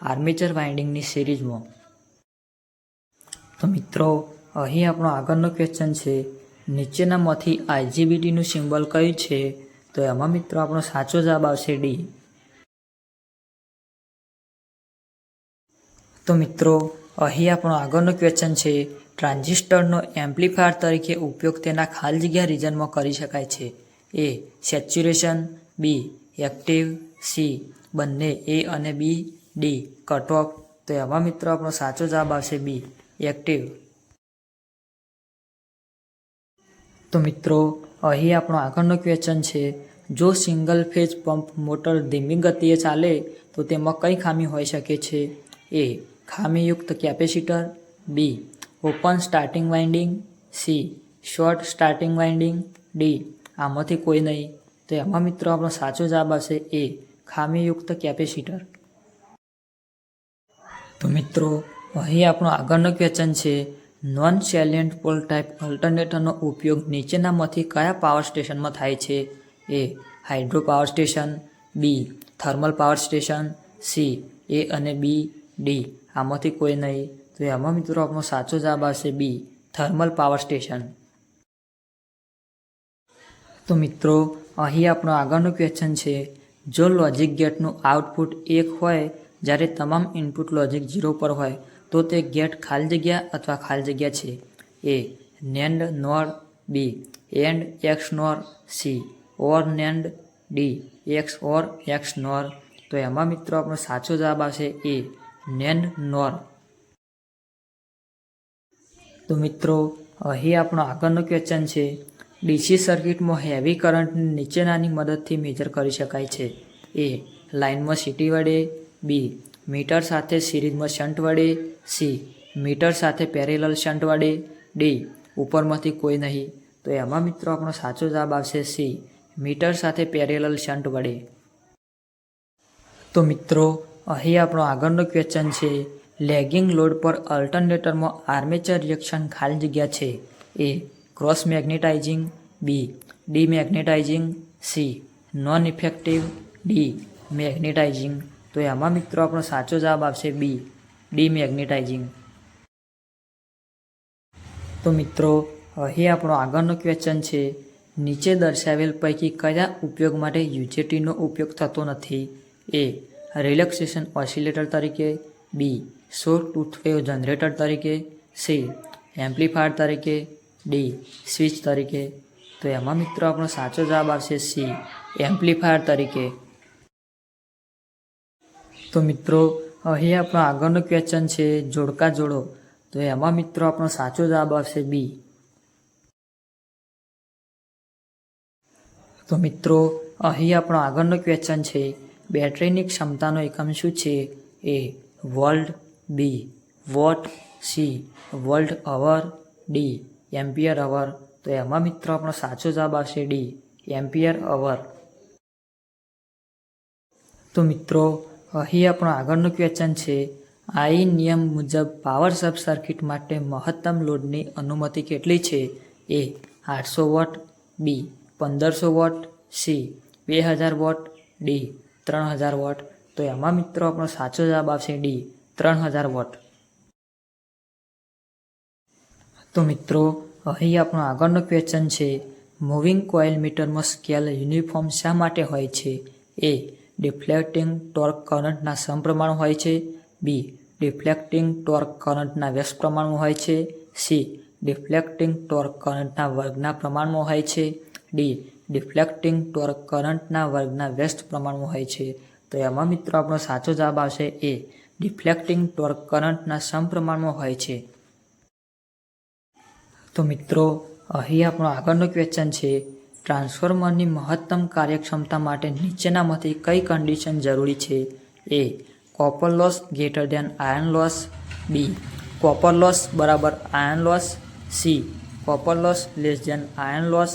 આર્મેચર વાઇન્ડિંગની સિરીઝમાં. તો મિત્રો અહીં આપણો આગળનો ક્વેશ્ચન છે, નીચેનામાંથી આઈજીબીટીનું સિમ્બોલ કયું છે? તો એમાં મિત્રો આપણો સાચો જવાબ આવશે ડી. તો મિત્રો અહીં આપણો આગળનો ક્વેશ્ચન છે, ટ્રાન્ઝિસ્ટરનો એમ્પ્લીફાયર તરીકે ઉપયોગ તેના ખાલી જગ્યા રીજનમાં કરી શકાય છે. એ સેચ્યુરેશન, બી એક્ટિવ, સી બંને એ અને બી, ડી કટ ઓફ. તો એમાં મિત્રો આપણો સાચો જવાબ આવશે બી એક્ટિવ. તો મિત્રો અહીં આપણો આગળનો ક્વેશ્ચન છે, જો સિંગલ ફેઝ પંપ મોટર ધીમી ગતિએ ચાલે તો તેમાં કઈ ખામી હોઈ શકે છે? એ ખામીયુક્ત capacitor, B open starting winding, C short starting winding, D આમાંથી કોઈ નહીં. તો એમાં મિત્રો આપણો સાચો જવાબ આવશે એ ખામીયુક્ત કેપેસિટર. તો મિત્રો અહીં આપણો આગળનો ક્વેશ્ચન છે, નોન સેલિયન્ટ પોલ ટાઈપ અલ્ટરનેટરનો ઉપયોગ નીચેનામાંથી કયા પાવર સ્ટેશનમાં થાય છે? એ હાઇડ્રો પાવર સ્ટેશન, બી થર્મલ પાવર સ્ટેશન, સી એ અને બી, ડી આમાંથી કોઈ નહીં. તો એમાં મિત્રો આપણો સાચો જવાબ આવશે બી થર્મલ પાવર સ્ટેશન. તો મિત્રો અહીં આપણો આગળનો ક્વેશ્ચન છે, જો લોજિક ગેટનું આઉટપુટ 1 હોય જ્યારે તમામ ઇનપુટ લોજિક 0 પર હોય તો તે ગેટ ખાલી જગ્યા અથવા ખાલી જગ્યા છે? A NAND NOR, B AND XNOR, C OR NAND, D XOR XNOR. તો એમાં મિત્રો આપણો સાચો જવાબ આવશે એ નેન્ડ નોર. તો મિત્રો અહીં આપણો આગળનો ક્વેશ્ચન છે, ડીસી સર્કિટમાં હેવી કરંટને નીચેનાની મદદથી મેજર કરી શકાય છે? એ લાઇનમાં સીટી વડે, બી મીટર સાથે સિરીઝમાં શન્ટ વડે, સી મીટર સાથે પેરેલલ શન્ટ વડે, ડી ઉપરમાંથી કોઈ નહીં. તો એમાં મિત્રો આપણો સાચો જવાબ આવશે સી મીટર સાથે પેરેલલ શન્ટ વડે. તો મિત્રો અહીં આપણો આગળનો ક્વેશ્ચન છે, લેગિંગ લોડ પર અલ્ટરનેટરમાં આર્મેચર રિએક્શન ખાલી જગ્યા છે? A cross magnetizing, B demagnetizing, C non effective, D magnetizing. તો એમાં મિત્રો આપણો સાચો જવાબ આવશે બી ડીમેગ્નેટાઇઝિંગ. તો મિત્રો અહીં આપણો આગળનો ક્વેશ્ચન છે, નીચે દર્શાવેલ પૈકી કયા ઉપયોગ માટે યુજેટીનો ઉપયોગ થતો નથી? એ રિલેક્સેશન ઓસિલેટર તરીકે, બી શોર્ટ ટૂથવેવ જનરેટર તરીકે, સી એમ્પ્લીફાયર તરીકે, ડી સ્વિચ તરીકે. તો એમાં મિત્રો આપણો સાચો જવાબ આવશે સી એમ્પ્લીફાયર તરીકે. તો મિત્રો અહીં આપણો આગળનો ક્વેશ્ચન છે, જોડકા જોડો. તો એમાં મિત્રો આપણો સાચો જવાબ આવશે બી. તો મિત્રો અહીં આપણો આગળનો ક્વેશ્ચન છે, બેટરીની ક્ષમતાનો એકમ શું છે? એ volt, B what, C volt hour, D ampere અવર. તો એમાં મિત્રો આપણો સાચો જવાબ આવશે ડી એમ્પિયર અવર. તો મિત્રો અહીં આપણો આગળનો ક્વેશ્ચન છે, આઈ નિયમ મુજબ પાવર સબ સર્કિટ માટે મહત્તમ લોડની અનુમતિ કેટલી છે? A 800 watt, B 1500 watt, C 2000 watt, D 3000 watt. તો એમાં મિત્રો આપણો સાચો જવાબ આવશે ડી 3000 વોટ. તો મિત્રો અહીં આપણો આગળનો ક્વેશ્ચન છે, મૂવિંગ કોઇલ મીટરમાં સ્કેલ યુનિફોર્મ શા માટે હોય છે? એ ડિફ્લેક્ટિંગ ટોર્ક કરંટના સમપ્રમાણ હોય છે, બી ડિફ્લેક્ટિંગ ટોર્ક કરંટના વ્યસ્ત પ્રમાણમાં હોય છે, સી ડિફ્લેક્ટિંગ ટોર્ક કરંટના વર્ગના પ્રમાણમાં હોય છે, ડી ડિફ્લેક્ટિંગ ટોર્ક કરંટના વર્ગના વ્યસ્ત પ્રમાણમાં હોય છે. તો એમાં મિત્રો આપણો સાચો જવાબ આવશે એ ડિફ્લેક્ટિંગ ટોર્ક કરંટના સમપ્રમાણમાં હોય છે. તો મિત્રો અહીં આપણો આગળનો ક્વેશ્ચન છે, ટ્રાન્સફોર્મરની મહત્તમ કાર્યક્ષમતા માટે નીચેનામાંથી કઈ કન્ડિશન જરૂરી છે? A copper loss greater than iron loss, B copper loss બરાબર iron loss, C copper loss less than iron loss,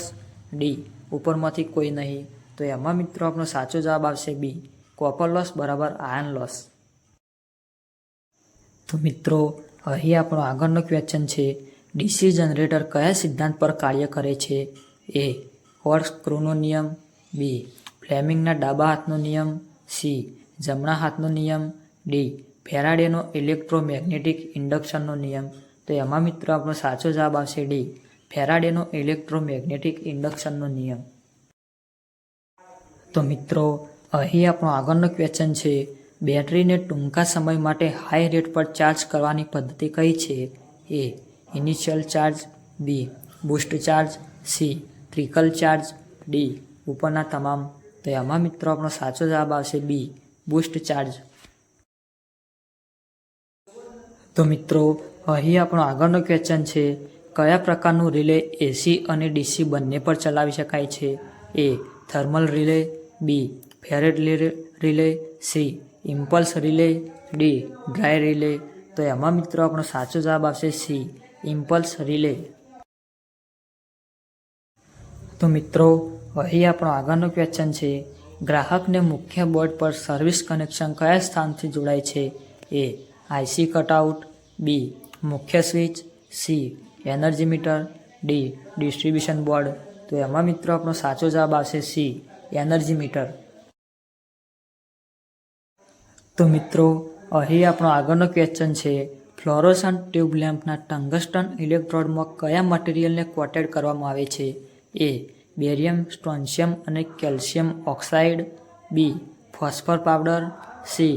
D ઉપરમાંથી કોઈ નહીં. તો એમાં મિત્રો આપણો સાચો જવાબ આવશે બી કોપર લોસ બરાબર આયર્ન લોસ. તો મિત્રો અહીં આપણો આગળનો ક્વેશ્ચન છે, ડીસી જનરેટર કયા સિદ્ધાંત પર કાર્ય કરે છે? એ હોર્સ ક્રૂનો નિયમ, બી ફ્લેમિંગના ડાબા હાથનો નિયમ, સી જમણા હાથનો નિયમ, ડી ફેરાડેનો ઇલેક્ટ્રોમેગ્નેટિક ઇન્ડક્શનનો નિયમ. તો એમાં મિત્રો આપણો સાચો જવાબ આવશે ડી ફેરાડેનો ઇલેક્ટ્રોમેગ્નેટિક ઇન્ડક્શનનો નિયમ. તો મિત્રો અહીં આપણો આગળનો ક્વેશ્ચન છે, બેટરીને ટૂંકા સમય માટે હાઈ રેટ પર ચાર્જ કરવાની પદ્ધતિ કઈ છે? A initial charge, B boost charge, C trickle charge, D ઉપરના તમામ. તો એમાં મિત્રો આપણો સાચો જવાબ આવશે બી બૂસ્ટ ચાર્જ. તો મિત્રો અહીં આપણો આગળનો ક્વેશ્ચન છે, કયા પ્રકારનું રિલે એસી અને ડીસી બંને પર ચલાવી શકાય છે? A thermal relay, B fared relay, C impulse relay, D dry relay. તો એમાં મિત્રો આપણો સાચો જવાબ આવશે સી ઇમ્પલ્સ રિલે. તો મિત્રો અહીં આપણો આગળનો ક્વેશ્ચન છે, ગ્રાહકને મુખ્ય બોર્ડ પર સર્વિસ કનેક્શન કયા સ્થાનથી જોડાય છે? એ આઈસી કટઆઉટ, બી મુખ્ય switch, C energy metre, D distribution board. તો એમાં મિત્રો આપણો સાચો જવાબ આવશે સી એનર્જી મીટર. તો મિત્રો અહીં આપણો આગળનો ક્વેશ્ચન છે, ફ્લોરોસન્ટ ટ્યુબ લેમ્પના ટંગસ્ટન ઇલેક્ટ્રોડમાં કયા મટીરિયલને કોટેડ કરવામાં આવે છે? એ બેરિયમ, સ્ટ્રોન્શિયમ અને કેલ્શિયમ ઓક્સાઇડ, બી ફોસ્ફર પાવડર, સી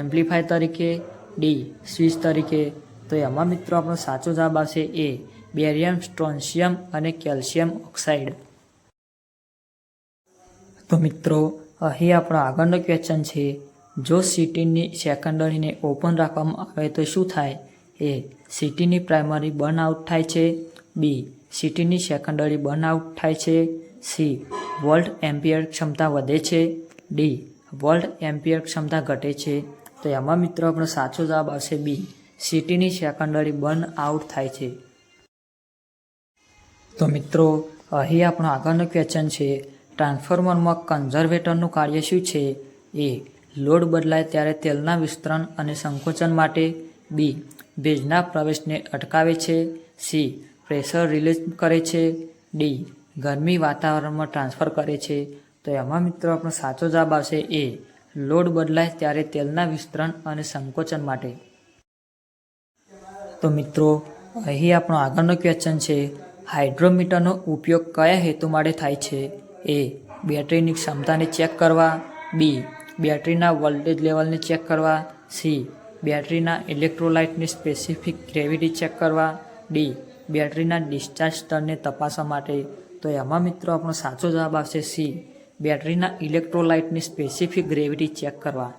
એમ્પ્લીફાય તરીકે, ડી સ્વિચ તરીકે. તો એમાં મિત્રો આપણો સાચો જવાબ આવશે એ બેરિયમ, સ્ટ્રોન્શિયમ અને કેલ્શિયમ ઓક્સાઇડ. તો મિત્રો અહીં આપણો આગળનો ક્વેશ્ચન છે, જો સીટીની સેકન્ડરીને ઓપન રાખવામાં આવે તો શું થાય? એ સીટીની પ્રાઇમરી બર્ન આઉટ થાય છે, બી સીટીની સેકન્ડરી બર્ન આઉટ થાય છે, સી વોલ્ટ એમ્પિયર ક્ષમતા વધે છે, ડી વોલ્ટ એમ્પિયર ક્ષમતા ઘટે છે. તો એમાં મિત્રો આપણો સાચો જવાબ આવશે બી સીટીની સેકન્ડરી બર્ન આઉટ થાય છે. તો મિત્રો અહીં આપણો આગળનો ક્વેશ્ચન છે, ટ્રાન્સફોર્મરમાં કન્ઝર્વેટરનું કાર્ય શું છે? એ લોડ બદલાય ત્યારે તેલના વિસ્તરણ અને સંકોચન માટે, બી ભેજના પ્રવેશને અટકાવે છે, સી પ્રેશર રિલીઝ કરે છે, ડી ગરમી વાતાવરણમાં ટ્રાન્સફર કરે છે. તો એમાં મિત્રો આપણો સાચો જવાબ આવશે એ લોડ બદલાય ત્યારે તેલના વિસ્તરણ અને સંકોચન માટે. તો મિત્રો અહીં આપણો આગળનો ક્વેશ્ચન છે, હાઇડ્રોમીટરનો ઉપયોગ કયા હેતુ માટે થાય છે? એ બેટરીની ક્ષમતાને ચેક કરવા, બી બેટરીના વોલ્ટેજ લેવલને ચેક કરવા, સી બેટરીના ઇલેક્ટ્રોલાઇટની સ્પેસિફિક ગ્રેવિટી ચેક કરવા, ડી બેટરીના ડિસ્ચાર્જ સ્તરને તપાસવા માટે. તો એમાં મિત્રો આપણો સાચો જવાબ આવશે સી બેટરીના ઇલેક્ટ્રોલાઇટની સ્પેસિફિક ગ્રેવિટી ચેક કરવા.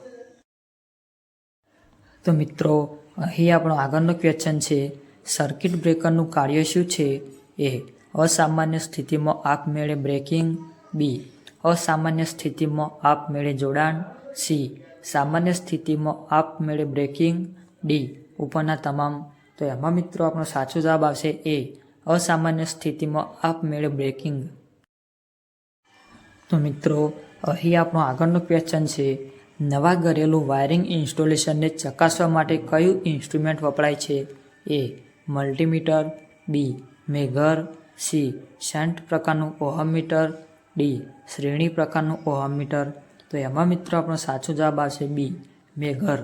તો મિત્રો અહીં આપણો આગળનો ક્વેશ્ચન છે, સર્કિટ બ્રેકરનું કાર્ય શું છે? એ અસામાન્ય સ્થિતિમાં આપમેળે બ્રેકિંગ, બી અસામાન્ય સ્થિતિમાં આપમેળે જોડાણ, સી સામાન્ય સ્થિતિમાં આપમેળે બ્રેકિંગ, ડી ઉપરના તમામ. તો એમાં મિત્રો આપણો સાચો જવાબ આવશે એ અસામાન્ય સ્થિતિમાં આપમેળે બ્રેકિંગ. તો મિત્રો અહીં આપણો આગળનો ક્વેશ્ચન છે, નવા ઘરેલું વાયરિંગ ઇન્સ્ટોલેશનને ચકાસવા માટે કયું ઇન્સ્ટ્રુમેન્ટ વપરાય છે? એ મલ્ટીમીટર, બી મેગર, સી શન્ટ પ્રકારનું ઓહમ મીટર, ડી શ્રેણી પ્રકારનું ઓહમ મીટર. તો એમાં મિત્રો આપણો સાચો જવાબ આવશે બી મેગર.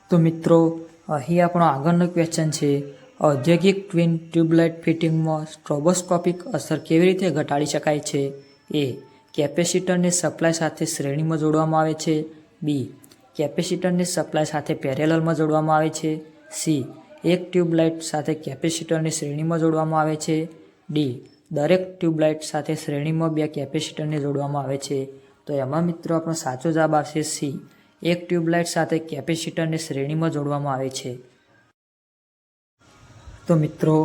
તો મિત્રો અહીં આપણો આગળનો ક્વેશ્ચન છે, ઔદ્યોગિક ટ્વિન ટ્યુબલાઇટ ફિટિંગમાં સ્ટ્રોબોસ્કોપિક અસર કેવી રીતે ઘટાડી શકાય છે? એ કેપેસિટરને સપ્લાય સાથે શ્રેણીમાં જોડવામાં આવે છે, બી કેપેસિટરને સપ્લાય સાથે પેરેલલમાં જોડવામાં આવે છે, સી એક ટ્યુબલાઇટ સાથે કેપેસિટરની શ્રેણીમાં જોડવામાં આવે છે, ડી દરેક ટ્યુબલાઇટ સાથે શ્રેણીમાં 2 કેપેસિટરને જોડવામાં આવે છે. તો એમાં મિત્રો આપણો સાચો જવાબ આવશે સી એક ટ્યુબલાઇટ સાથે કેપેસિટરને શ્રેણીમાં જોડવામાં આવે છે. તો મિત્રો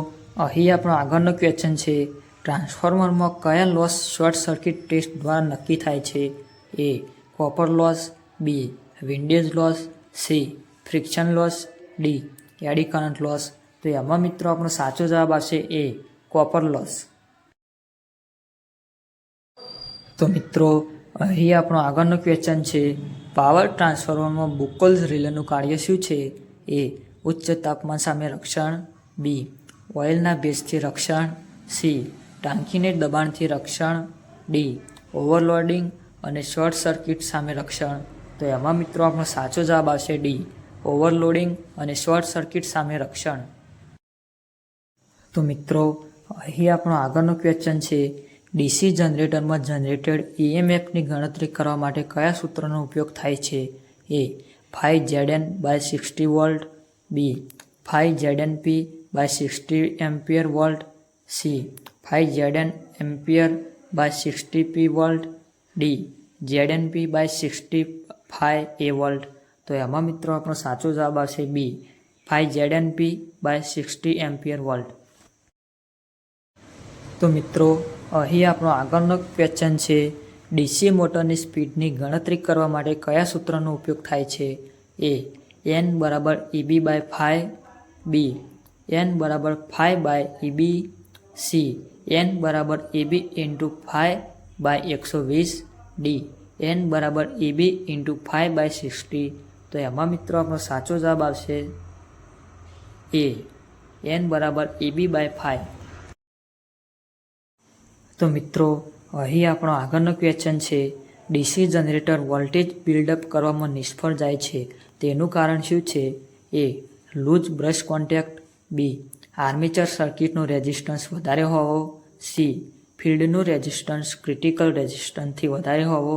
અહીં આપણો આગળનો ક્વેશ્ચન છે, ટ્રાન્સફોર્મરમાં કયા લોસ શોર્ટ સર્કિટ ટેસ્ટ દ્વારા નક્કી થાય છે? A copper loss, B windage loss, C friction loss, D eddy current loss. તો એમાં મિત્રો આપણો સાચો જવાબ આવશે એ કોપર લોસ. તો મિત્રો અહીં આપણો આગળનો ક્વેશ્ચન છે, પાવર ટ્રાન્સફોર્મરમાં બુકોલ્સ રિલેનું કાર્ય શું છે? એ ઉચ્ચ તાપમાન સામે રક્ષણ, બી ઓઇલના ભેજથી રક્ષણ, સી ટાંકીને દબાણથી રક્ષણ, ડી ઓવરલોડિંગ અને શોર્ટ સર્કિટ સામે રક્ષણ. તો એમાં મિત્રો આપણો સાચો જવાબ આવશે ડી ઓવરલોડિંગ અને શોર્ટ સર્કિટ સામે રક્ષણ. તો મિત્રો અહીં આપણો આગળનો ક્વેશ્ચન છે, ડીસી જનરેટરમાં જનરેટેડ EMFની ગણતરી કરવા માટે કયા સૂત્રનો ઉપયોગ થાય છે? એ 5Zn/60 વોલ્ટ, બી 5Znp/60 ampere volt, C 5Zn એમ્પિયર/60 p volt, D Znp/60 volt. તો એમાં મિત્રો આપણો સાચો જવાબ આવશે બી 5Znp/60 એમ્પિયર વોલ્ટ. તો મિત્રો અહીં આપણો આગળનો ક્વેશ્ચન છે, ડીસી મોટરની સ્પીડની ગણતરી કરવા માટે કયા સૂત્રનો ઉપયોગ થાય છે? એ N = EB/phi, બી N = phi/EB, C N = EB × phi/120, D N = EB × phi/60. તો એમાં મિત્રો આપણો સાચો જવાબ આવશે એ N = EB/phi. તો મિત્રો અહીં આપણો આગળનો ક્વેશ્ચન છે, ડીસી જનરેટર વોલ્ટેજ બિલ્ડઅપ કરવામાં નિષ્ફળ જાય છે તેનું કારણ શું છે? એ લૂઝ બ્રશ કોન્ટેક્ટ, બી આર્મેચર સર્કિટનો રેઝિસ્ટન્સ વધારે હોવો, સી ફિલ્ડનું રેઝિસ્ટન્સ ક્રિટિકલ રેઝિસ્ટન્સથી વધારે હોવો,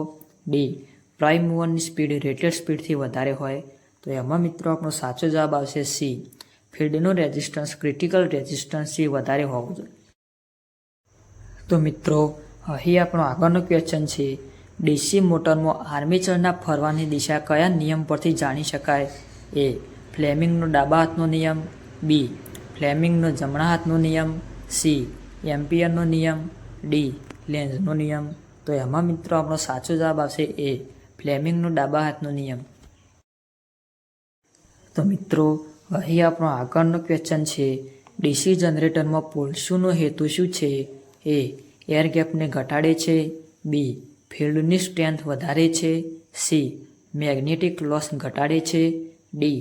ડી પ્રાઇમ મૂવરની સ્પીડ રેટેડ સ્પીડથી વધારે હોય. તો એમાં મિત્રો આપણો સાચો જવાબ આવશે સી ફિલ્ડનું રેઝિસ્ટન્સ ક્રિટિકલ રેઝિસ્ટન્સથી વધારે હોવું જોઈએ. તો મિત્રો અહીં આપણો આગળનો ક્વેશ્ચન છે, ડીસી મોટરમાં આર્મેચરના ફરવાની દિશા કયા નિયમ પરથી જાણી શકાય? એ ફ્લેમિંગનો ડાબા હાથનો નિયમ, બી ફ્લેમિંગનો જમણા હાથનો નિયમ, સી એમ્પિયરનો નિયમ, ડી લેન્ઝનો નિયમ. તો એમાં મિત્રો આપણો સાચો જવાબ આવશે એ ફ્લેમિંગનો ડાબા હાથનો નિયમ. તો મિત્રો અહીં આપણો આગળનો ક્વેશ્ચન છે, ડીસી જનરેટરમાં પોલ્સનો હેતુ શું છે? એ એર ગેપને ઘટાડે છે, બી ફિલ્ડની સ્ટ્રેન્થ વધારે છે, સી મેગ્નેટિક લોસ ઘટાડે છે, ડી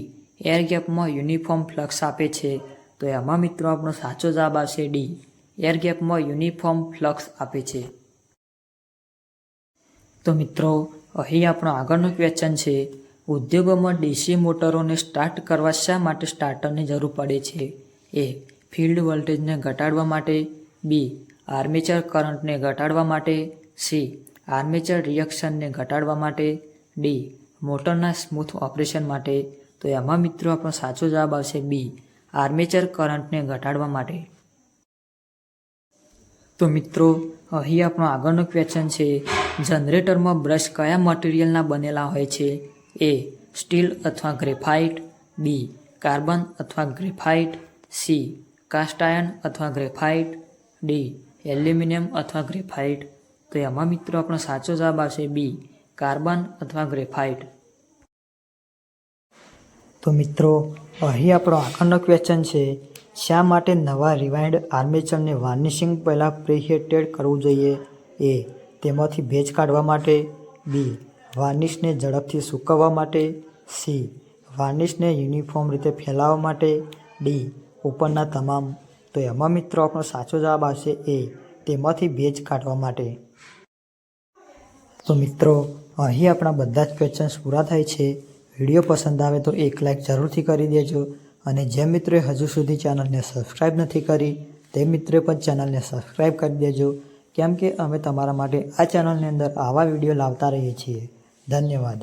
એર ગેપમાં યુનિફોર્મ ફ્લક્સ આપે છે. તો એમાં મિત્રો આપણો સાચો જવાબ આવશે ડી એર ગેપમાં યુનિફોર્મ ફ્લક્સ આપે છે. તો મિત્રો અહીં આપણો આગળનો ક્વેશ્ચન છે, ઉદ્યોગોમાં ડીસી મોટરોને સ્ટાર્ટ કરવા શા માટે સ્ટાર્ટરની જરૂર પડે છે? એ ફિલ્ડ વોલ્ટેજને ઘટાડવા માટે, બી આર્મેચર કરંટને ઘટાડવા માટે, સી આર્મેચર રિએક્શનને ઘટાડવા માટે, ડી મોટરના સ્મૂથ ઓપરેશન માટે. તો એમાં મિત્રો આપણો સાચો જવાબ આવશે બી આર્મેચર કરંટને ઘટાડવા માટે. તો મિત્રો અહીં આપણો આગળનો ક્વેશ્ચન છે, જનરેટરમાં બ્રશ કયા મટીરિયલના બનેલા હોય છે? એ સ્ટીલ અથવા ગ્રેફાઇટ, બી કાર્બન અથવા ગ્રેફાઇટ, સી કાસ્ટ આયર્ન અથવા ગ્રેફાઇટ, ડી એલ્યુમિનિયમ અથવા ગ્રેફાઇટ. તો એમાં મિત્રો આપણો સાચો જવાબ આવશે બી કાર્બન અથવા ગ્રેફાઇટ. તો મિત્રો અહીં આપણો આગળનો ક્વેશ્ચન છે, શા માટે નવા રિવાઇન્ડ આર્મેચરને વાર્નિશિંગ પહેલાં પ્રીહીટેડ કરવું જોઈએ? એ તેમાંથી ભેજ કાઢવા માટે, બી વાર્નિશને ઝડપથી સૂકવવા માટે, સી વાર્નિશને યુનિફોર્મ રીતે ફેલાવવા માટે, ડી ઉપરના તમામ. તો એમાં મિત્રો આપણો સાચો જવાબ આવશે એ તેમાંથી ભેજ કાઢવા માટે. તો મિત્રો અહીં આપણા બધા જ ક્વેશ્ચન્સ પૂરા થાય છે. વિડીયો પસંદ આવે તો એક લાઇક જરૂરથી કરી દેજો, અને જે મિત્રોએ હજુ સુધી ચેનલને સબસ્ક્રાઈબ નથી કરી તે મિત્રોએ પણ ચેનલને સબસ્ક્રાઈબ કરી દેજો, કેમ કે અમે તમારા માટે આ ચેનલની અંદર આવા વિડીયો લાવતા રહીએ છીએ. ધન્યવાદ.